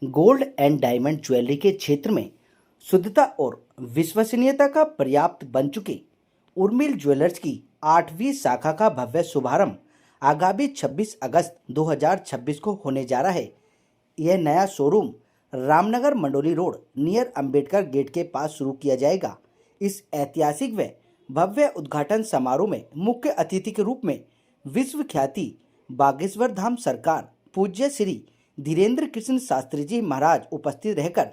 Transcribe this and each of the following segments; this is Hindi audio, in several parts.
गोल्ड एंड डायमंड ज्वेलरी के क्षेत्र में शुद्धता और विश्वसनीयता का पर्याप्त बन चुके उर्मिल ज्वेलर्स की 8वीं शाखा का भव्य शुभारंभ आगामी 26 अगस्त 2026 को होने जा रहा है। यह नया showroom Ramnagar Mandoli road near Ambedkar gate के पास शुरू किया जाएगा। इस ऐतिहासिक व भव्य उद्घाटन समारोह में मुख्य अतिथि के रूप में विश्व ख्याति बागेश्वर धाम सरकार पूज्य श्री धीरेन्द्र कृष्ण शास्त्री जी महाराज उपस्थित रहकर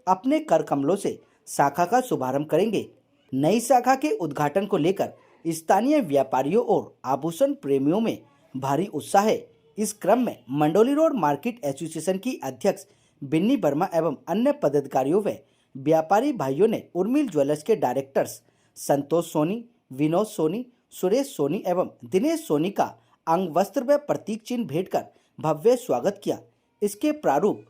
अपने कर कमलों से शाखा का शुभारंभ करेंगे। नई शाखा के उद्घाटन को लेकर स्थानीय व्यापारियों और आभूषण प्रेमियों में भारी उत्साह है। इस क्रम में मंडोली रोड मार्केट एसोसिएशन की अध्यक्ष बिन्नी वर्मा एवं अन्य पदाधिकारियों व व्यापारी भाइयों ने उर्मिल ज्वेलर्स के डायरेक्टर्स संतोष सोनी, विनोद सोनी, सुरेश सोनी एवं दिनेश सोनी का अंग वस्त्र व प्रतीक चिन्ह भेंट कर भव्य स्वागत किया। इसके प्रारूप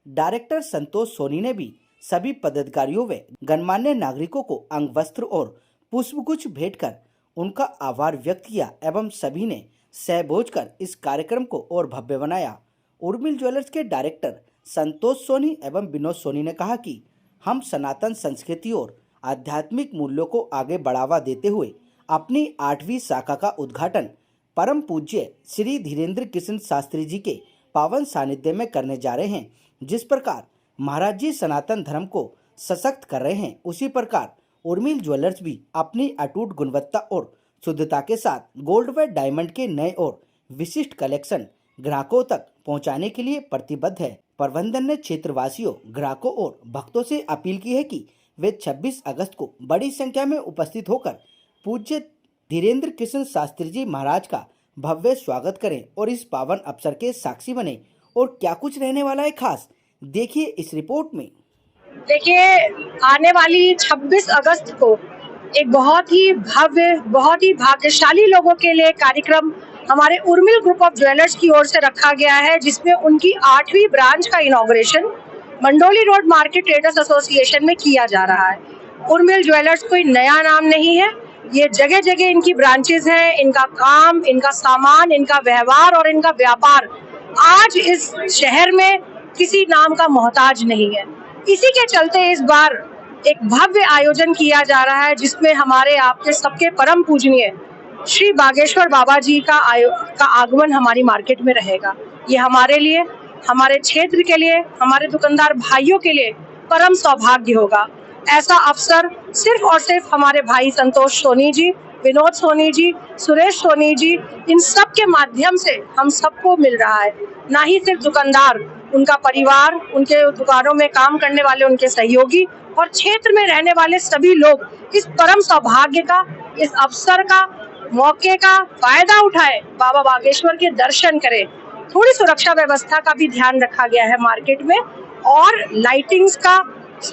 डायरेक्टर संतोष सोनी ने भी सभी पदाधिकारियों व गणमान्य नागरिकों को अंग वस्त्र और पुष्पगुच्छ भेंट कर उनका आभार व्यक्त किया एवं सभी ने सहभोज कर इस कार्यक्रम को और भव्य बनाया। उर्मिल ज्वेलर्स के डायरेक्टर संतोष सोनी एवं विनोद सोनी ने कहा कि हम सनातन संस्कृति और आध्यात्मिक मूल्यों को आगे बढ़ावा देते हुए अपनी 8वीं शाखा का उद्घाटन परम पूज्य श्री धीरेन्द्र कृष्ण शास्त्री जी के पावन सानिध्य में करने जा रहे हैं। जिस प्रकार महाराज जी सनातन धर्म को सशक्त कर रहे हैं, उसी प्रकार उर्मिल ज्वेलर्स भी अपनी अटूट गुणवत्ता और शुद्धता के साथ गोल्ड व डायमंड के नए और विशिष्ट कलेक्शन ग्राहकों तक पहुंचाने के लिए प्रतिबद्ध है। प्रबंधन ने क्षेत्रवासियों, ग्राहकों और भक्तों से अपील की है कि वे 26 अगस्त को बड़ी संख्या में उपस्थित होकर पूज्य धीरेन्द्र कृष्ण शास्त्री जी महाराज का भव्य स्वागत करें और इस पावन अवसर के साक्षी बने। और क्या कुछ रहने वाला है खास, देखिए इस रिपोर्ट में। देखिए, आने वाली 26 अगस्त को एक बहुत ही भव्य, बहुत ही भाग्यशाली लोगों के लिए कार्यक्रम हमारे उर्मिल ग्रुप ऑफ ज्वेलर्स की ओर से रखा गया है, जिसमें उनकी 8वीं ब्रांच का inauguration Mandoli road market traders association में किया जा रहा है। उर्मिल ज्वेलर्स कोई नया नाम नहीं है, ये जगह जगह इनकी ब्रांचेस हैं। इनका काम, इनका सामान, इनका व्यवहार और इनका व्यापार आज इस शहर में किसी नाम का मोहताज नहीं है। इसी के चलते इस बार एक भव्य आयोजन किया जा रहा है, जिसमें हमारे आपके सबके परम पूजनीय श्री बागेश्वर बाबा जी का आगमन हमारी मार्केट में रहेगा। ये हमारे लिए, हमारे क्षेत्र के लिए, हमारे दुकानदार भाइयों के लिए परम सौभाग्य होगा। ऐसा अवसर सिर्फ और सिर्फ हमारे भाई संतोष सोनी जी, विनोद सोनी जी, सुरेश सोनी जी, इन सब के माध्यम से हम सबको मिल रहा है। ना ही सिर्फ दुकानदार, उनका परिवार, उनके दुकानों में काम करने वाले उनके सहयोगी और क्षेत्र में रहने वाले सभी लोग इस परम सौभाग्य का, इस अवसर का, मौके का फायदा उठाए, बाबा बागेश्वर के दर्शन करें। थोड़ी सुरक्षा व्यवस्था का भी ध्यान रखा गया है मार्केट में, और लाइटिंग्स का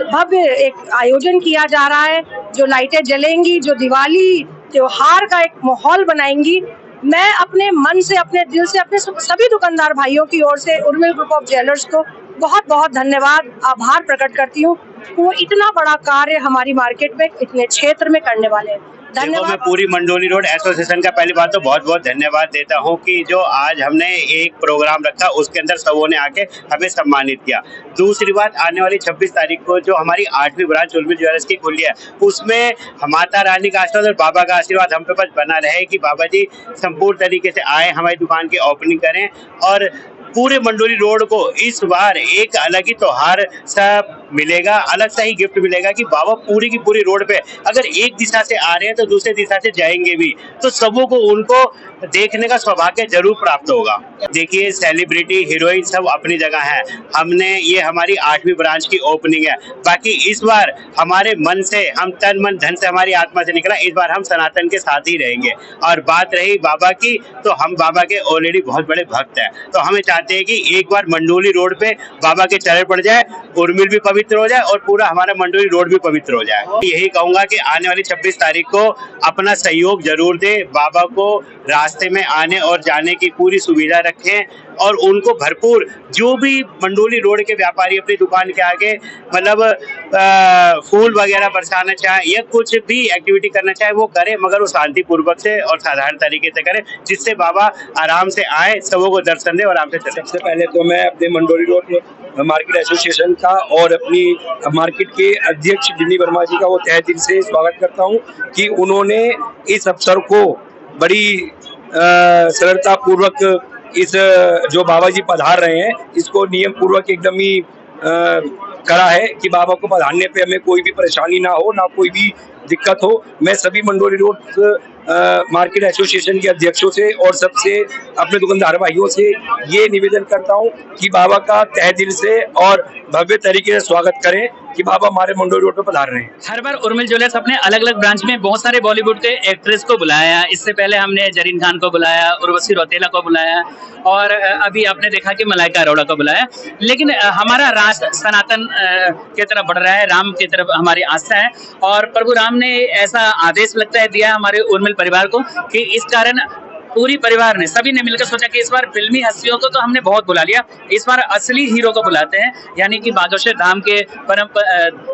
भव्य एक आयोजन किया जा रहा है। जो लाइटें जलेंगी, जो दिवाली त्योहार का एक माहौल बनाएंगी। मैं अपने मन से, अपने दिल से, अपने सभी दुकानदार भाइयों की ओर से उर्मिल ग्रुप ऑफ ज्वेलर्स को बहुत बहुत धन्यवाद, आभार प्रकट करती हूँ। वो इतना बड़ा कार्य हमारी मार्केट में, इतने क्षेत्र में करने वाले हैं। देखो, मैं पूरी मंडोली रोड एसोसिएशन का पहली बात तो बहुत बहुत धन्यवाद देता हूं कि जो आज हमने एक प्रोग्राम रखा, उसके अंदर सबों ने आके हमें सम्मानित किया। दूसरी बात, आने वाली 26 तारीख को जो हमारी 8वीं ब्रांच उर्मिल ज्वेलर्स की खुली है, उसमें माता रानी का आशीर्वाद और बाबा का आशीर्वाद हम पे बस बना रहे कि बाबा जी संपूर्ण तरीके से आए, हमारी दुकान की ओपनिंग करें और पूरे मंडोली रोड को इस बार एक अलग ही त्योहार सा मिलेगा, अलग सा ही गिफ्ट मिलेगा कि बाबा पूरी की पूरी रोड पे अगर एक दिशा से आ रहे हैं तो दूसरी दिशा से जाएंगे भी, तो सबों को उनको देखने का सौभाग्य जरूर प्राप्त होगा। देखिए, सेलिब्रिटी, हीरोइन सब अपनी जगह है। हमने ये हमारी 8वीं ब्रांच की ओपनिंग है। बाकी इस बार हमारे मन से, हम तन मन धन से, हमारी आत्मा से निकला, इस बार हम सनातन के साथ ही रहेंगे। और बात रही बाबा की, तो हम बाबा के ऑलरेडी बहुत बड़े भक्त हैं, तो हमें चाहते हैं कि एक बार मंडोली रोड पे बाबा के चरण पड़ जाए, उर्मिल भी पवित्र हो जाए और पूरा हमारा मंडोली रोड भी पवित्र हो जाए। यही कहूंगा कि आने वाली 26 तारीख को अपना सहयोग जरूर दे, बाबा को रास्ते में आने और जाने की पूरी सुविधा रखें और उनको भरपूर, जो भी मंडोली रोड के व्यापारी अपनी दुकान के आगे मतलब फूल वगैरह बरसाना चाहे या कुछ भी एक्टिविटी करना चाहे वो करे, मगर वो शांतिपूर्वक से और साधारण तरीके से करे, जिससे बाबा आराम से आए, सबों को दर्शन दे और आराम से चले। सबसे पहले तो मैं अपने मंडोली रोड मार्केट एसोसिएशन का और अपनी मार्केट के अध्यक्ष बिन्नी वर्मा जी का वो तहे दिल से स्वागत करता हूँ कि उन्होंने इस अवसर को बड़ी सरलता पूर्वक इस जो बाबा जी पधार रहे हैं इसको नियम पूर्वक एकदम ही करा है कि बाबा को पधारने पे हमें कोई भी परेशानी ना हो, ना कोई भी दिक्कत हो। मैं सभी मंडोली रोड मार्केट एसोसिएशन के अध्यक्षों से और सबसे अपने दुकानदार भाइयों से ये निवेदन करता हूँ कि बाबा का तहे दिल से और भव्य तरीके से स्वागत करें कि बाबा हमारे मंडोली रोड पर पधार रहे हैं। हर बार उर्मिल ज्वेलर्स अपने अलग अलग ब्रांच में बहुत सारे बॉलीवुड के एक्ट्रेस को बुलाया। इससे पहले हमने जरीन खान को बुलाया, उर्वशी रौतेला को बुलाया और अभी आपने देखा कि मलाइका अरोड़ा को बुलाया। लेकिन हमारा राज सनातन की तरफ बढ़ रहा है, राम की तरफ हमारी आस्था है और प्रभु राम ने ऐसा आदेश लगता है दिया हमारे उर्मिल परिवार को कि इस कारण पूरी परिवार ने सभी ने मिलकर सोचा कि इस बार फिल्मी हस्तियों को तो हमने बहुत बुला लिया, इस बार असली हीरो को बुलाते हैं, यानी कि बागेश्वर धाम के परम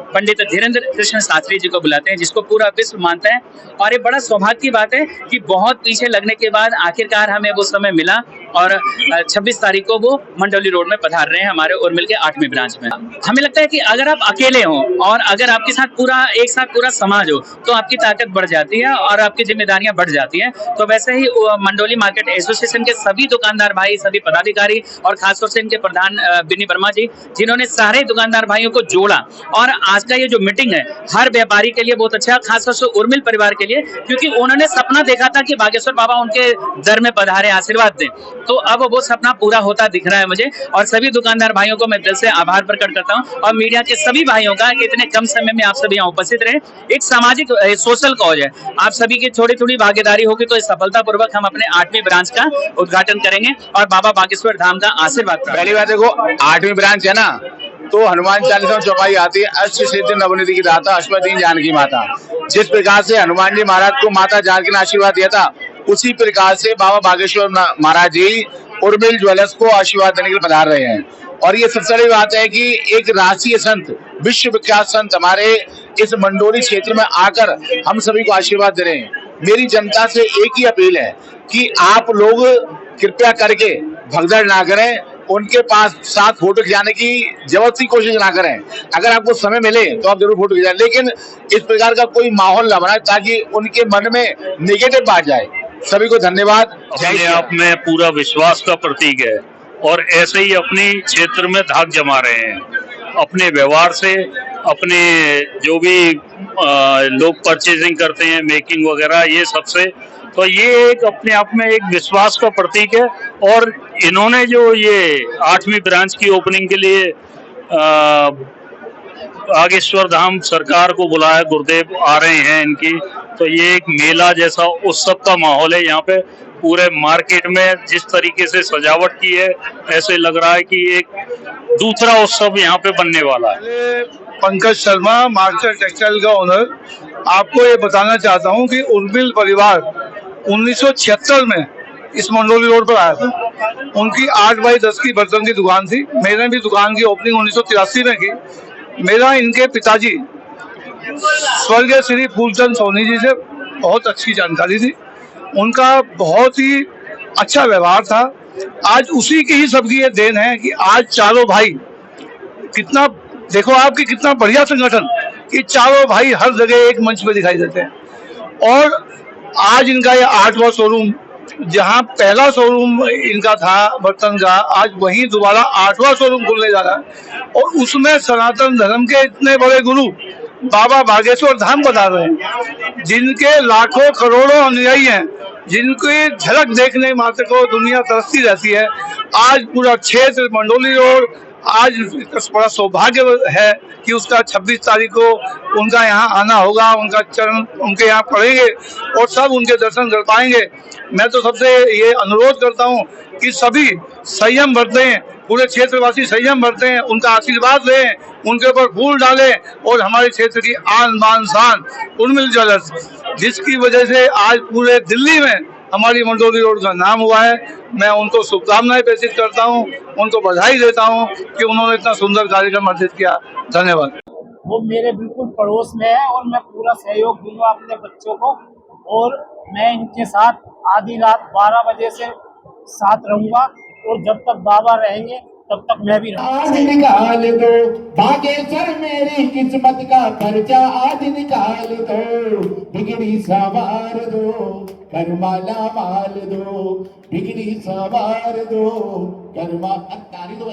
पंडित धीरेन्द्र कृष्ण शास्त्री जी को बुलाते हैं, जिसको पूरा विश्व मानता है। और ये बड़ा सौभाग्य की बात है कि बहुत पीछे लगने के बाद आखिरकार हमें वो समय मिला और 26 तारीख को वो मंडोली रोड में पधार रहे हैं हमारे उर्मिल के 8वीं ब्रांच में। हमें लगता है कि अगर आप अकेले हो और अगर आपके साथ एक साथ पूरा समाज हो तो आपकी ताकत बढ़ जाती है और आपकी जिम्मेदारियां बढ़ जाती हैं। तो वैसे ही मंडोली मार्केट एसोसिएशन के सभी दुकानदार भाई, सभी पदाधिकारी और खासतौर से इनके प्रधान बिन्नी वर्मा जी, जिन्होंने सारे दुकानदार भाइयों को जोड़ा। और आज का ये जो मीटिंग है हर व्यापारी के लिए बहुत अच्छा है, खासतौर से उर्मिल परिवार के लिए, क्योंकि उन्होंने सपना देखा था कि बागेश्वर बाबा उनके दर में पधारे, आशीर्वाद दें। तो अब वो सपना पूरा होता दिख रहा है मुझे और सभी दुकानदार भाइयों को मैं दिल से आभार प्रकट करता हूँ और मीडिया के सभी भाइयों का इतने कम समय में आप सभी यहाँ उपस्थित रहे। एक सामाजिक सोशल कॉज है, आप सभी की थोड़ी थोड़ी भागीदारी होगी तो सफलता पूर्वक हम अपने 8वीं ब्रांच का उद्घाटन करेंगे और बाबा बागेश्वर धाम का आशीर्वाद। पहली बात देखो 8वीं ब्रांच है ना, तो हनुमान चालीसा चौपाई आती है, अष्ट सिद्धि नवनिधि की दाता अश्वदीन जानकी माता। जिस प्रकार से हनुमान जी महाराज को माता जानकी ने आशीर्वाद दिया था, उसी प्रकार से बाबा बागेश्वर महाराज जी उर्मिल ज्वेलर्स को आशीर्वाद देने के लिए पधार रहे हैं। और ये सबसे बड़ी बात है कि एक राष्ट्रीय संत, विश्व विख्यात संत हमारे इस मंडोली क्षेत्र में आकर हम सभी को आशीर्वाद दे रहे हैं। मेरी जनता से एक ही अपील है कि आप लोग कृपया करके भगदड़ ना करें, उनके पास साथ फोटो खिंचाने की जबरदस्ती कोशिश ना करें। अगर आपको समय मिले तो आप जरूर फोटो खिंचाएं, लेकिन इस प्रकार का कोई माहौल ना बनाए ताकि उनके मन में नेगेटिव बात जाए। सभी को धन्यवाद। अपने आप में पूरा विश्वास का प्रतीक है और ऐसे ही अपनी क्षेत्र में धाक जमा रहे हैं अपने व्यवहार से, अपने जो भी लोग परचेजिंग करते हैं, मेकिंग वगैरह, ये सबसे। तो ये एक अपने आप में एक विश्वास का प्रतीक है। और इन्होंने जो ये 8वीं ब्रांच की ओपनिंग के लिए बागेश्वर धाम सरकार को बुलाया, गुरुदेव आ रहे हैं इनकी, तो ये एक मेला जैसा उत्सव का माहौल है यहाँ पे। पूरे मार्केट में जिस तरीके से सजावट की है, ऐसे लग रहा है कि एक दूसरा उत्सव यहाँ पे बनने वाला है। पंकज शर्मा, मास्टर टेक्सटाइल का ओनर। आपको ये बताना चाहता हूँ कि उर्मिल परिवार 1976 में इस मंडोली रोड पर आया था। उनकी 8x10 की बर्तन की दुकान थी। मैंने भी दुकान की ओपनिंग 1983 में की। मेरा इनके पिताजी स्वर्गीय श्री फूलचंद सोनी जी से बहुत अच्छी जानकारी थी। उनका बहुत ही अच्छा व्यवहार था। आज उसी की ही सबकी ये देन है कि आज चारों भाई कितना, देखो आपकी कितना बढ़िया संगठन कि चारों भाई हर जगह एक मंच पे दिखाई देते हैं। और आज इनका ये 8वां शोरूम, जहां पहला शोरूम इनका था बर्तन का, आज वहीं दोबारा 8वां शोरूम खुलने जा रहा है। और उसमें सनातन धर्म के इतने बड़े गुरु बाबा बागेश्वर धाम बता रहे हैं, जिनके लाखों करोड़ों अनुयायी हैं, जिनकी झलक देखने मात्र को दुनिया तरसती रहती है। आज पूरा क्षेत्र मंडोली रोड, आज बड़ा सौभाग्य है कि उसका 26 तारीख को उनका यहाँ आना होगा, उनका चरण उनके यहाँ पड़ेंगे और सब उनके दर्शन कर पाएंगे। मैं तो सबसे ये अनुरोध करता हूँ कि सभी संयम बरतें, पूरे क्षेत्रवासी संयम बरतें, उनका आशीर्वाद लें, उनके ऊपर फूल डालें और हमारे क्षेत्र की आन बान शान उर्मिल ज्वेलर्स, जिसकी वजह से आज पूरे दिल्ली में हमारी मंडोली रोड का नाम हुआ है। मैं उनको शुभकामनाएं प्रेषित करता हूं, उनको बधाई देता हूं कि उन्होंने इतना सुंदर कार्यक्रम आयोजित किया। धन्यवाद। वो मेरे बिल्कुल पड़ोस में है और मैं पूरा सहयोग दूंगा अपने बच्चों को, और मैं इनके साथ आधी रात 12 बजे से साथ रहूंगा और जब तक बाबा रहेंगे तब तक मैं भी रहूंगा। आज निकाल दो बागेश्वर मेरी किस्मत का पर्चा, आज निकाल दो बिगड़ी सवार दो, करमाला माल दो, बिगड़ी सवार दो, कर्मा तारी दो